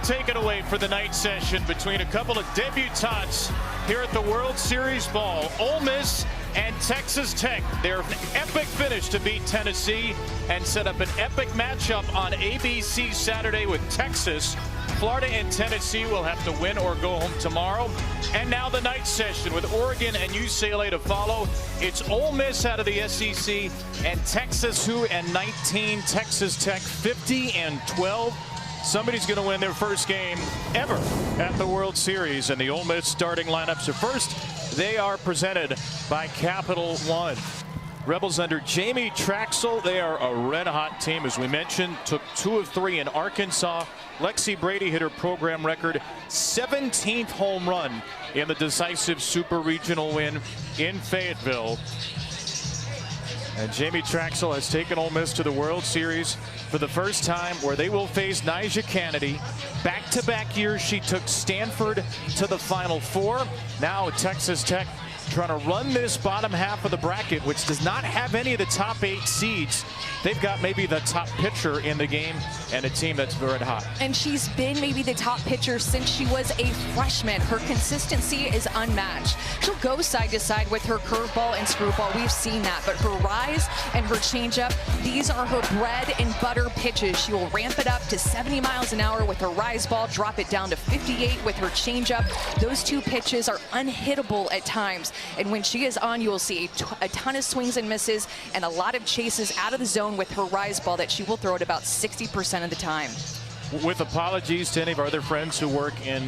take it away for the night session between a couple of debutantes here at the World Series ball. Ole Miss and Texas Tech. Their epic finish to beat Tennessee and set up an epic matchup on ABC Saturday with Texas. Florida and Tennessee will have to win or go home tomorrow. And now the night session with Oregon and UCLA to follow. It's Ole Miss out of the SEC and Texas who and 19. Texas Tech 50-12. Somebody's going to win their first game ever at the World Series. And the Ole Miss starting lineups are first. They are presented by Capital One. Rebels under Jamie Traxel. They are a red-hot team, as we mentioned. Took 2 of 3 in Arkansas. Lexi Brady hit her program record 17th home run in the decisive Super Regional win in Fayetteville. And Jamie Traxel has taken Ole Miss to the World Series for the first time, where they will face Nyjah Kennedy. Back-to-back years, she took Stanford to the Final Four. Now Texas Tech trying to run this bottom half of the bracket, which does not have any of the top 8 seeds. They've got maybe the top pitcher in the game and a team that's very hot. And she's been maybe the top pitcher since she was a freshman. Her consistency is unmatched. She'll go side to side with her curveball and screwball. We've seen that. But her rise and her changeup, these are her bread and butter pitches. She will ramp it up to 70 miles an hour with her rise ball, drop it down to 58 with her changeup. Those 2 pitches are unhittable at times. And when she is on, you will see a ton of swings and misses and a lot of chases out of the zone with her rise ball that she will throw at about 60% of the time. With apologies to any of our other friends who work in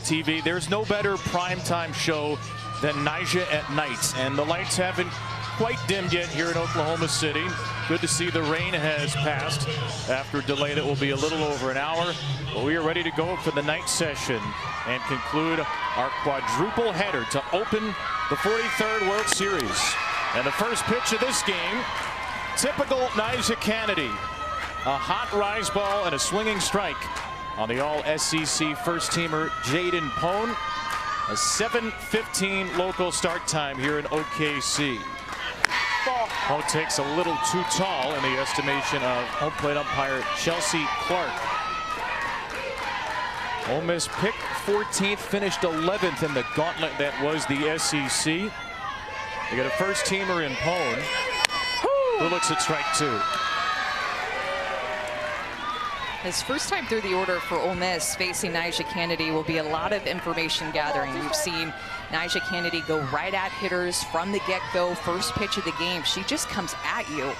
TV, there's no better primetime show than Nyjah at night. And the lights haven't quite dimmed yet here in Oklahoma City. Good to see the rain has passed after a delay that will be a little over an hour. But we are ready to go for the night session and conclude our quadruple header to open the 43rd World Series. And the first pitch of this game, typical Nyjah Kennedy. A hot rise ball and a swinging strike on the all-SEC first-teamer Jaden Pone. A 7:15 local start time here in OKC. Pone takes a little too tall in the estimation of home plate umpire Chelsea Clark. Ole Miss picked 14th, finished 11th in the gauntlet that was the SEC. They got a first-teamer in Pone, who looks at strike 2. His first time through the order for Ole Miss facing Nyjah Kennedy will be a lot of information gathering. We've seen Nyjah Kennedy go right at hitters from the get-go. First pitch of the game, she just comes at you.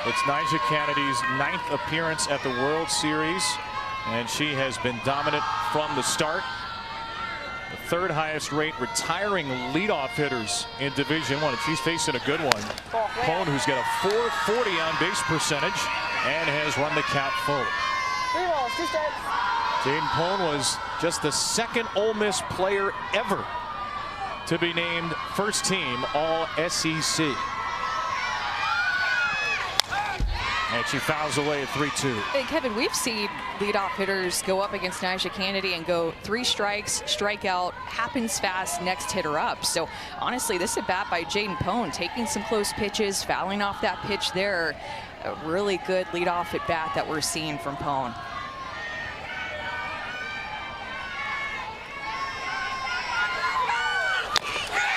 It's Nyjah Kennedy's 9th appearance at the World Series, and she has been dominant from the start. The 3rd highest rate retiring leadoff hitters in Division I, and she's facing a good one. Pone, who's got a .440 on base percentage and has run the count full. Jaden Pone was just the 2nd Ole Miss player ever to be named first team All-SEC. And she fouls away at 3-2. Hey, Kevin, we've seen leadoff hitters go up against Nyjah Kennedy and go 3 strikes, strike out, happens fast, next hitter up. So honestly, this at bat by Jaden Pone, taking some close pitches, fouling off that pitch there. A really good leadoff at bat that we're seeing from Pone.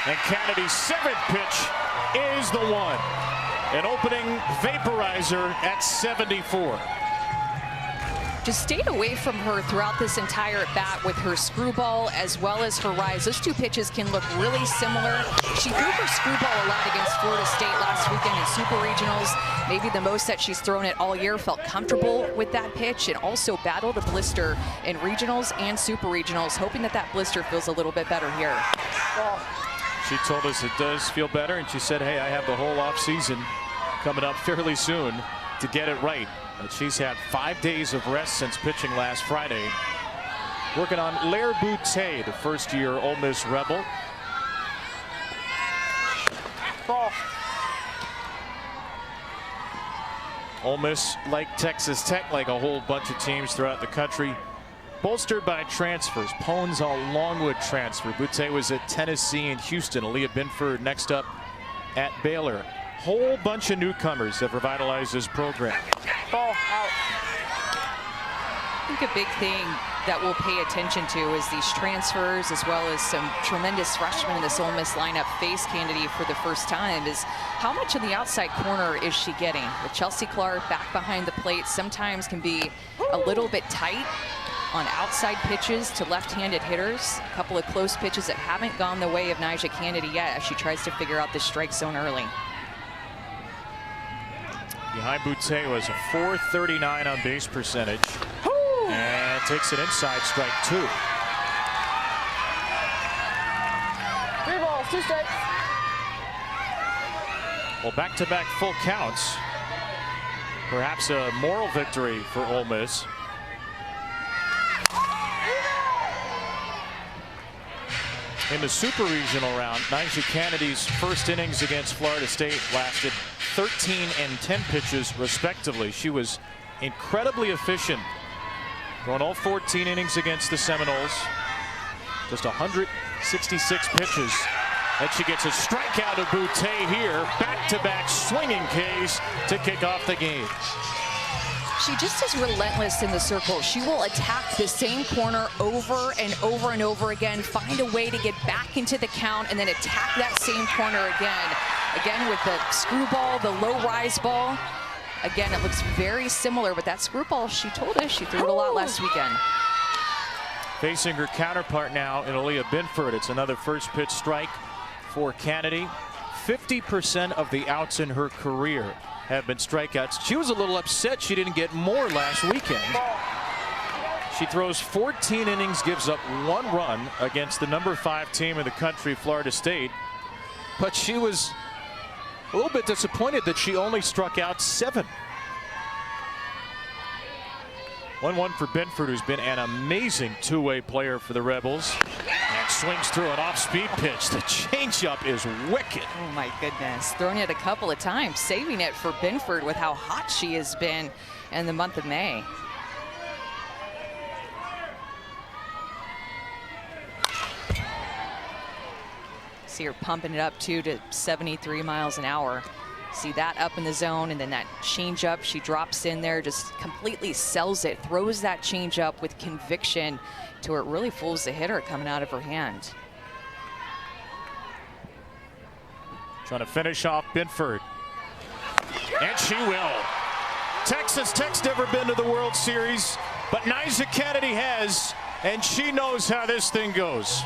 And Kennedy's 7th pitch is the one. An opening vaporizer at 74. Just stayed away from her throughout this entire at bat with her screwball as well as her rise. Those 2 pitches can look really similar. She threw her screwball a lot against Florida State last weekend in Super Regionals. Maybe the most that she's thrown it all year. Felt comfortable with that pitch and also battled a blister in Regionals and Super Regionals, hoping that that blister feels a little bit better here. She told us it does feel better, and she said, hey, I have the whole off season coming up fairly soon to get it right. And she's had 5 days of rest since pitching last Friday. Working on Lair Boutte, the first-year Ole Miss Rebel. Ole Miss, like Texas Tech, like a whole bunch of teams throughout the country, bolstered by transfers. Pone's a Longwood transfer. Boutte was at Tennessee and Houston. Aaliyah Binford next up at Baylor. whole bunch of newcomers have revitalized this program. Ball out. I think a big thing that we'll pay attention to is these transfers, as well as some tremendous freshmen in this Ole Miss lineup face Kennedy for the first time, is how much of the outside corner is she getting? With Chelsea Clark back behind the plate, sometimes can be a little bit tight on outside pitches to left-handed hitters. A couple of close pitches that haven't gone the way of Nyjah Kennedy yet as she tries to figure out the strike zone early. Behind Boutte was a .439 on base percentage. And takes it inside, strike 2. 3 balls, 2 strikes. Well, back-to-back full counts. Perhaps a moral victory for Ole Miss. In the Super Regional round, Nyjah Kennedy's first innings against Florida State lasted 13 and 10 pitches, respectively. She was incredibly efficient, going all 14 innings against the Seminoles. Just 166 pitches. And she gets a strikeout of Boutte here. Back-to-back swinging Ks to kick off the game. She just is relentless in the circle. She will attack the same corner over and over and over again, find a way to get back into the count, and then attack that same corner again. Again with the screwball, the low rise ball. Again, it looks very similar, but that screwball, she told us she threw it a lot last weekend. Facing her counterpart now in Aaliyah Binford. It's another first pitch strike for Kennedy. 50% of the outs in her career have been strikeouts. She was a little upset she didn't get more last weekend. She throws 14 innings, gives up 1 run against the number 5 team in the country, Florida State. But she was a little bit disappointed that she only struck out 7. 1-1 for Binford, who's been an amazing two-way player for the Rebels. And swings through an off-speed pitch. The changeup is wicked. Oh my goodness. Throwing it a couple of times, saving it for Binford with how hot she has been in the month of May. See her pumping it up too to 73 miles an hour. See that up in the zone, and then that changeup she drops in there, just completely sells it, throws that changeup with conviction to where it really fools the hitter coming out of her hand. Trying to finish off Binford. And she will. Texas Tech's never been to the World Series, but Nyjah Kennedy has, and she knows how this thing goes.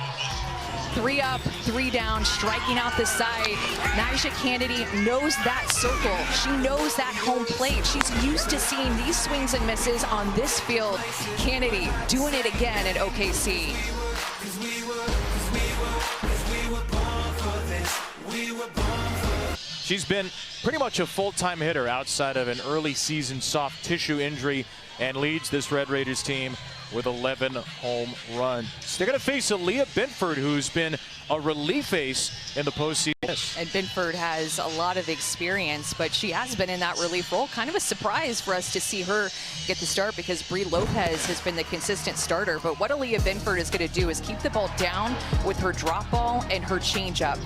3 up, 3 down, striking out the side. Nyjah Kennedy knows that circle. She knows that home plate. She's used to seeing these swings and misses on this field. Kennedy doing it again at OKC. She's been pretty much a full-time hitter outside of an early season soft tissue injury, and leads this Red Raiders team with 11 home runs. They're going to face Aaliyah Binford, who's been a relief ace in the postseason. And Binford has a lot of experience, but she has been in that relief role. Kind of a surprise for us to see her get the start, because Brie Lopez has been the consistent starter. But what Aaliyah Binford is going to do is keep the ball down with her drop ball and her changeup.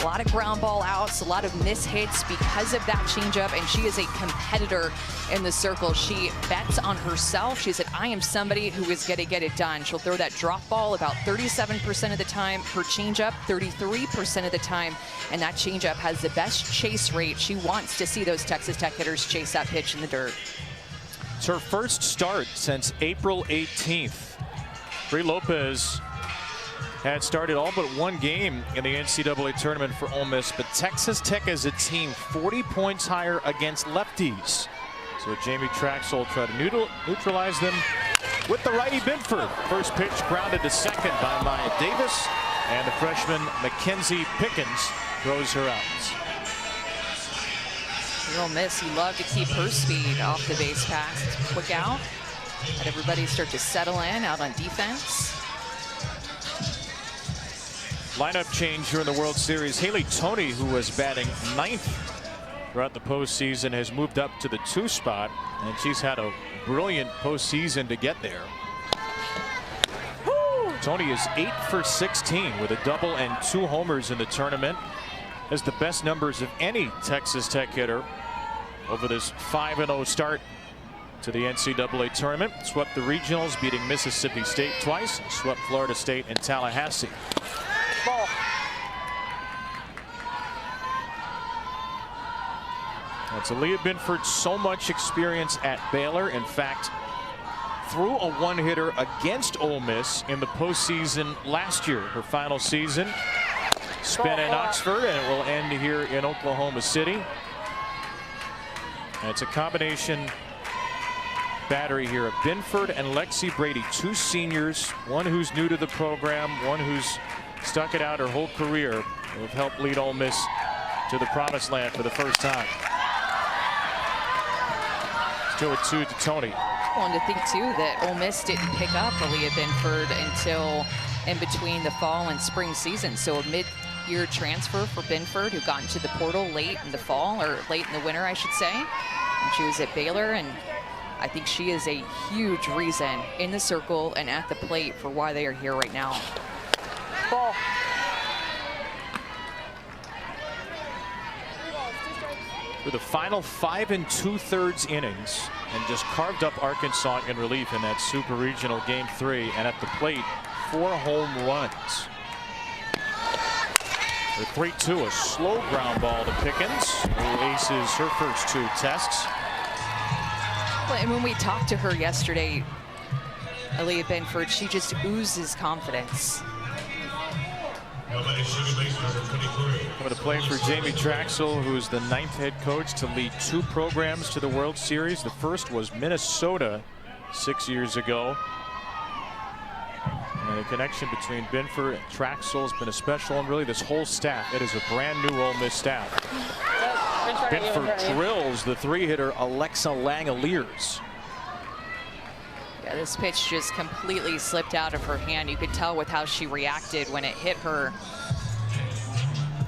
A lot of ground ball outs, a lot of miss hits because of that changeup, and she is a competitor in the circle. She bets on herself. She said, I am somebody who is going to get it done. She'll throw that drop ball about 37% of the time, her changeup 33% of the time, and that changeup has the best chase rate. She wants to see those Texas Tech hitters chase that pitch in the dirt. It's her first start since April 18th. Brie Lopez had started all but 1 game in the NCAA tournament for Ole Miss, but Texas Tech as a team 40 points higher against lefties. So Jamie Traxel tried to neutralize them with the righty Binford. First pitch grounded to second by Maya Davis, and the freshman Mackenzie Pickens throws her out. Ole Miss, you love to keep her speed off the base pass. Quick out. Let everybody start to settle in out on defense. Lineup change here in the World Series. Haley Toney, who was batting 9th throughout the postseason, has moved up to the 2 spot, and she's had a brilliant postseason to get there. Toney is 8 for 16 with a double and 2 homers in the tournament. has the best numbers of any Texas Tech hitter over this 5-0 start to the NCAA tournament. Swept the regionals, beating Mississippi State twice, swept Florida State and Tallahassee. Ball. That's Aaliyah Binford, so much experience at Baylor. In fact, threw a one-hitter against Ole Miss in the postseason last year, her final season. Spin in Oxford, and it will end here in Oklahoma City. And it's a combination battery here of Binford and Lexi Brady, two seniors, one who's new to the program, one who's stuck it out her whole career, who have helped lead Ole Miss to the promised land for the first time. Still at 2 to Tony. Well, and to think too that Ole Miss didn't pick up Aaliyah Binford until in between the fall and spring season. So a mid-year transfer for Binford, who got into the portal late in the fall, or late in the winter, I should say. And she was at Baylor, and I think she is a huge reason in the circle and at the plate for why they are here right now. Ball. For the final 5 2/3 innings, and just carved up Arkansas in relief in that Super Regional Game 3, and at the plate 4 home runs. The 3-2, a slow ground ball to Pickens, who aces her first 2 tests. Well, and when we talked to her yesterday, Aaliyah Binford, she just oozes confidence. Coming to play for Jamie Traxel, who's the 9th head coach to lead 2 programs to the World Series. The first was Minnesota 6 years ago. And the connection between Binford and Traxel has been a special, and really this whole staff. It is a brand new Ole Miss staff. Binford drills the 3-hitter Alexa Langoliers. Yeah, this pitch just completely slipped out of her hand. You could tell with how she reacted when it hit her.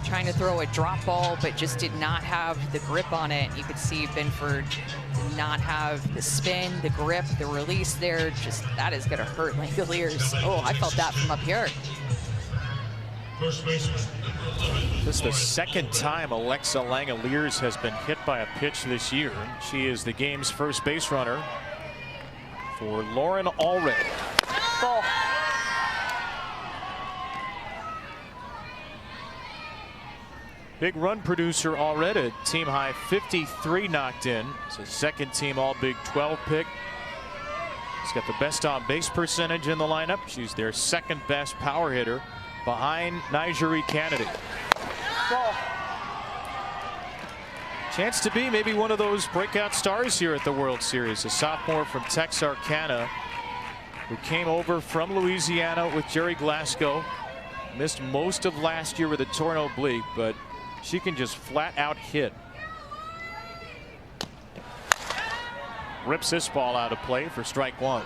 Trying to throw a drop ball, but just did not have the grip on it. You could see Binford did not have the spin, the grip, the release there. Just, that is going to hurt Langoliers. Oh, I felt that from up here. This is the second time Alexa Langoliers has been hit by a pitch this year. She is the game's first base runner for Lauren Allred. Ball. Big run producer already. Team high 53 knocked in. It's a second team all Big 12 pick. She's got the best on base percentage in the lineup. She's their second best power hitter behind Nigeri Kennedy. Ball. Chance to be maybe one of those breakout stars here at the World Series. A sophomore from Texarkana who came over from Louisiana with Jerry Glasgow. Missed most of last year with a torn oblique, but she can just flat out hit. Rips this ball out of play for strike 1.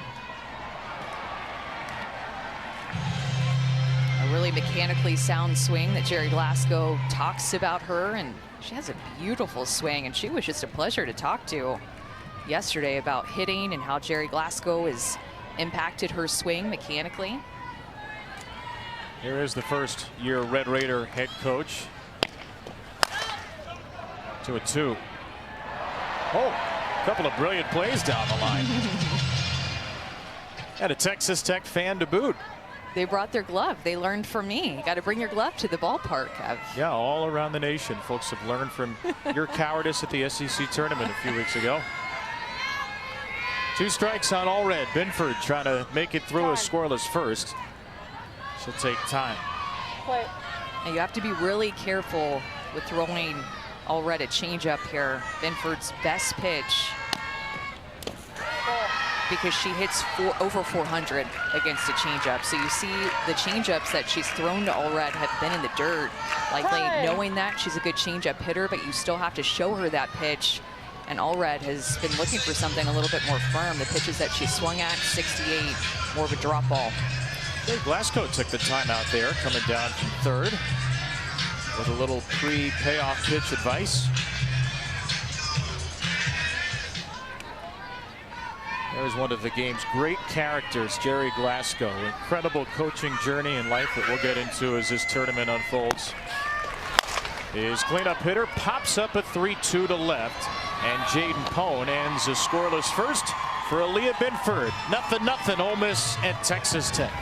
A really mechanically sound swing that Jerry Glasgow talks about her, and she has a beautiful swing, and she was just a pleasure to talk to yesterday about hitting and how Jerry Glasgow has impacted her swing mechanically. Here is the first year Red Raider head coach. 2-2. Oh, a couple of brilliant plays down the line. And a Texas Tech fan to boot. They brought their glove. They learned from me. You got to bring your glove to the ballpark, Kev. Yeah, all around the nation, folks have learned from your cowardice at the SEC tournament a few weeks ago. 2 strikes on Allred. Binford trying to make it through a scoreless first. She'll take time. Play. And you have to be really careful with throwing Allred a changeup here. Binford's best pitch, because she hits over 400 against a changeup. So you see the changeups that she's thrown to Allred have been in the dirt. Likely knowing that she's a good changeup hitter, but you still have to show her that pitch. And Allred has been looking for something a little bit more firm. The pitches that she swung at, 68, more of a drop ball. Glasgow took the timeout there, coming down from third with a little pre-payoff pitch advice. There's one of the game's great characters, Jerry Glasgow. Incredible coaching journey in life that we'll get into as this tournament unfolds. His cleanup hitter pops up a 3-2 to left, and Jaden Pone ends a scoreless first for Aaliyah Binford. 0-0 Ole Miss at Texas Tech.